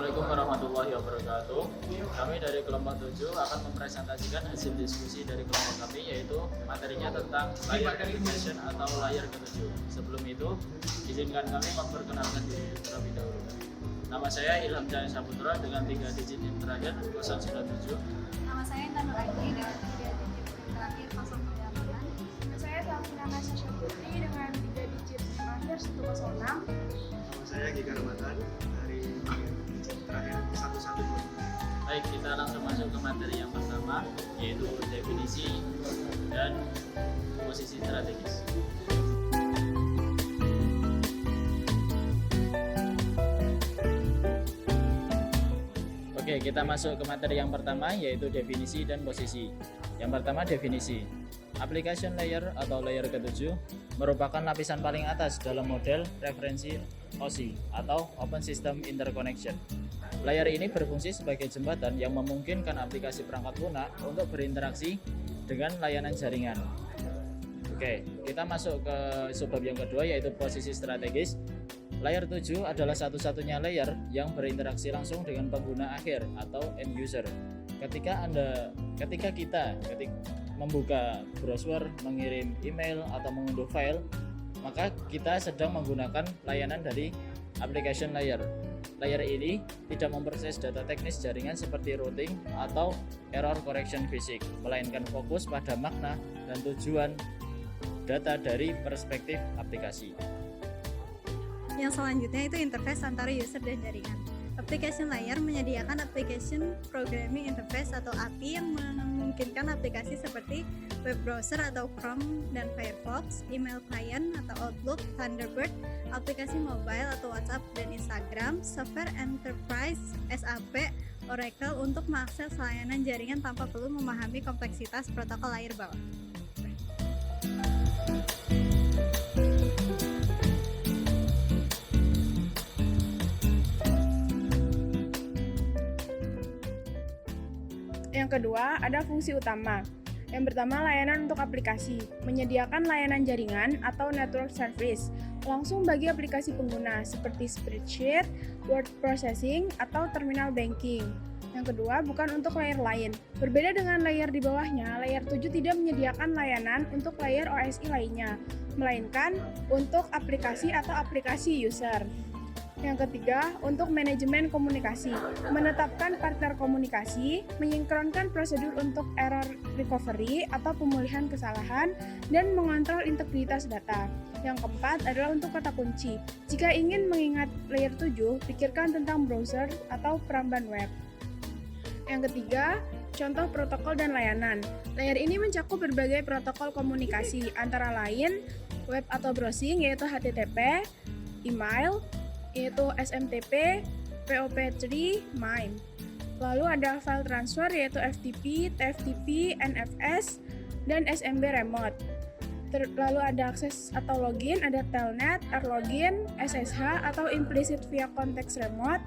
Assalamualaikum warahmatullahi wabarakatuh. Kami dari kelompok 7 akan mempresentasikan hasil diskusi dari kelompok kami, yaitu materinya tentang layer application atau layer ke-7. Sebelum itu, izinkan kami memperkenalkan diri terlebih dahulu. Nama saya Ilham Cahaya Saputra dengan 3 digit yang terakhir 097. Nama saya Intan Nur Aini dengan 3 digit yang terakhir 098. Dan saya Talfina Nasya Putri dengan 3 digit yang terakhir 106. Nama saya Gika Ramadan dari digit terakhir 112. Baik, kita langsung masuk ke materi yang pertama, yaitu definisi dan posisi strategis. Oke, kita masuk ke materi yang pertama, yaitu definisi dan posisi. Yang pertama, definisi. Application layer atau layer ke-7 merupakan lapisan paling atas dalam model referensi OSI atau Open System Interconnection. Layer ini berfungsi sebagai jembatan yang memungkinkan aplikasi perangkat lunak untuk berinteraksi dengan layanan jaringan. Oke, kita masuk ke subbab yang kedua, yaitu posisi strategis. Layer 7 adalah satu-satunya layer yang berinteraksi langsung dengan pengguna akhir atau end user. Ketika kita membuka browser, mengirim email atau mengunduh file, maka kita sedang menggunakan layanan dari application layer. Layer ini tidak memproses data teknis jaringan seperti routing atau error correction fisik, melainkan fokus pada makna dan tujuan data dari perspektif aplikasi. Yang selanjutnya itu interface antara user dan jaringan. Application layer menyediakan application programming interface atau API yang memungkinkan aplikasi seperti web browser atau Chrome dan Firefox, email client atau Outlook, Thunderbird, aplikasi mobile atau WhatsApp dan Instagram, software enterprise, SAP, Oracle untuk mengakses layanan jaringan tanpa perlu memahami kompleksitas protokol layer bawah. Yang kedua, ada fungsi utama. Yang pertama, layanan untuk aplikasi, menyediakan layanan jaringan atau network service langsung bagi aplikasi pengguna seperti spreadsheet, word processing, atau terminal banking. Yang kedua, bukan untuk layer lain. Berbeda dengan layer di bawahnya, layer 7 tidak menyediakan layanan untuk layer OSI lainnya, melainkan untuk aplikasi atau aplikasi user. Yang ketiga, untuk manajemen komunikasi, menetapkan partner komunikasi, menyinkronkan prosedur untuk error recovery atau pemulihan kesalahan, dan mengontrol integritas data. Yang keempat adalah untuk kata kunci. Jika ingin mengingat layer 7, pikirkan tentang browser atau peramban web. Yang ketiga, contoh protokol dan layanan. Layer ini mencakup berbagai protokol komunikasi, antara lain web atau browsing yaitu HTTP, email, yaitu SMTP, POP3, MIME. Lalu ada file transfer yaitu FTP, TFTP, NFS, dan SMB remote. Lalu ada akses atau login, ada telnet, rlogin, SSH atau implicit via context remote,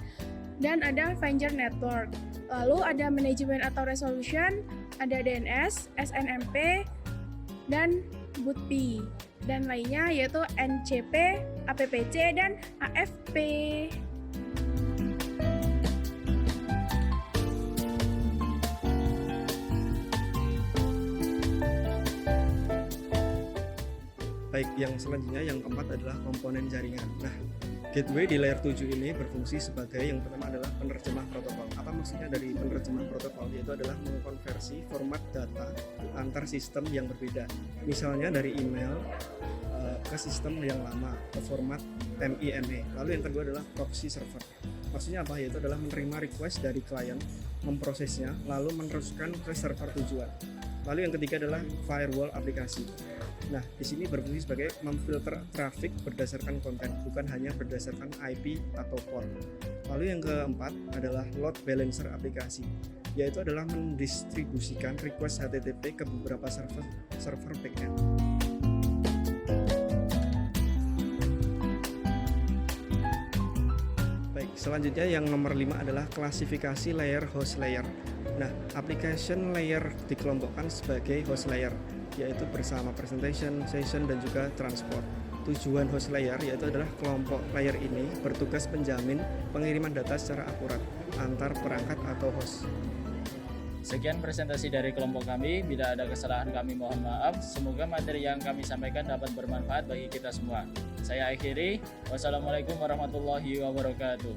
dan ada Avenger network. Lalu ada manajemen atau resolution, ada DNS, SNMP, dan BootP. Dan lainnya yaitu NCP, APPC, dan AFP. Baik, yang selanjutnya yang keempat adalah komponen jaringan. Nah, gateway di layer 7 ini berfungsi sebagai yang pertama adalah penerjemah protokol. Apa maksudnya dari penerjemah protokol? Yaitu adalah mengkonversi format data antar sistem yang berbeda. Misalnya dari email ke sistem yang lama, ke format MIME. Lalu yang kedua adalah proxy server. Maksudnya apa? Yaitu adalah menerima request dari klien, memprosesnya, lalu meneruskan ke server tujuan. Lalu yang ketiga adalah firewall aplikasi. Nah, di sini berfungsi sebagai memfilter traffic berdasarkan konten, bukan hanya berdasarkan IP atau port. Lalu yang keempat adalah load balancer aplikasi, yaitu adalah mendistribusikan request HTTP ke beberapa server backend. Baik, selanjutnya yang nomor 5 adalah klasifikasi layer host layer. Nah, application layer dikelompokkan sebagai host layer, yaitu bersama presentation, session, dan juga transport. tujuan host layer yaitu adalah kelompok layer ini bertugas menjamin pengiriman data secara akurat antar perangkat atau host. Sekian presentasi dari kelompok kami. Bila ada kesalahan kami mohon maaf. Semoga materi yang kami sampaikan dapat bermanfaat bagi kita semua. Saya akhiri. Wassalamualaikum warahmatullahi wabarakatuh.